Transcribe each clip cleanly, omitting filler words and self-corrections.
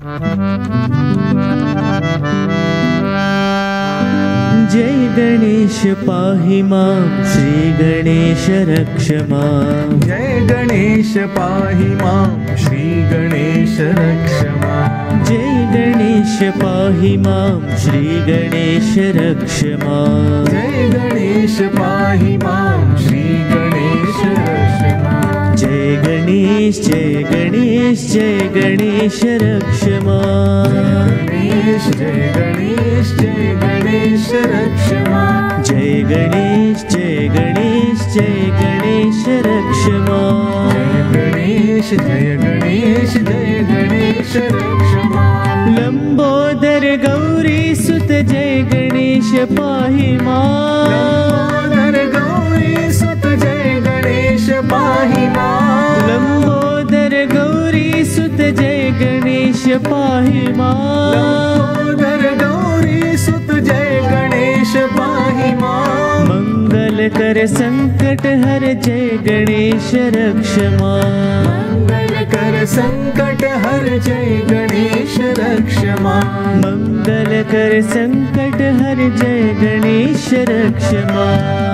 जय गणेश पाहि मां श्री गणेश रक्ष मां। जय गणेश पाहि मां श्री गणेश रक्ष मां। जय गणेश पाहि मां श्री गणेश रक्ष मां। जय गणेश पाहि मां श्री गणेश रक्ष मां। जय गणेश जय गणेश जय गणेश रक्ष मां। जय गणेश जय गणेश रक्ष मां। जय गणेश जय गणेश जय गणेश रक्ष मां। जय गणेश जय गणेश जय गणेश रक्ष मां। लंबोदर गौरी सुत जय गणेश पाहि मां। लंबोदर गौरी सुत जय गणेश पाहि मां। लंबोदर गौरी सुत जय गणेश पाहि मां। लंबोदर गौरी सुत जय गणेश पाहि मां। मंगल कर संकट हर जय गणेश रक्ष मां। मंगल कर संकट हर जय गणेश रक्ष मां। मंगल कर संकट हर जय गणेश रक्ष मां।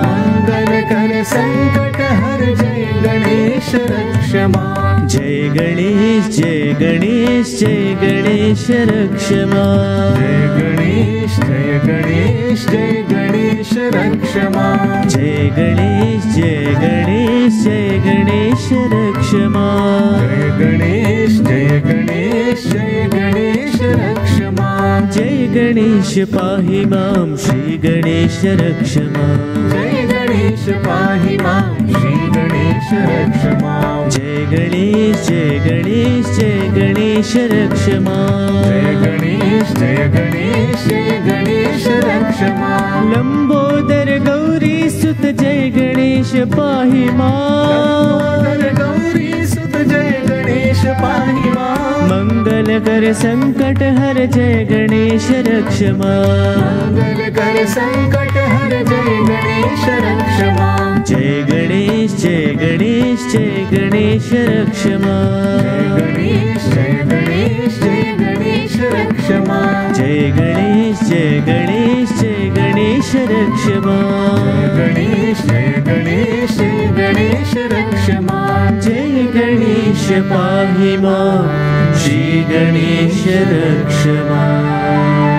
मंगल कर संकट हर जय गणेश रक्ष मां। जय गणेश जय गणेश जय गणेश रक्ष मां। जय गणेश जय गणेश जय गणेश रक्ष मां। जय गणेश जय गणेश जय गणेश रक्ष मां। जय गणेश जय गणेश जय गणेश रक्ष मां। जय गणेश पाहि मां श्री गणेश रक्ष मां। जय गणेश पाहि मां श्री गणेश रक्ष मां। जय गणेश जय गणेश जय गणेश रक्ष मां। जय गणेश जय गणेश जय गणेश रक्ष मां। लंबोदर गौरी सुत जय गणेश पाहि मां। लंबोदर गौरी सुत जय गणेश पाहि मां। मंगल कर संकट हर जय गणेश रक्ष मां। मंगल कर संकट हर जय गणेश रक्ष मां। जय गणेश जय गणेश जय गणेश रक्ष मां। जय गणेश जय गणेश जय गणेश रक्ष मां। जय गणेश जय गणेश जय गणेश रक्ष मां। गणेश जय गणेश जय गणेश रक्ष मां। जय गणेश पाहि मां श्री गणेश रक्ष मां।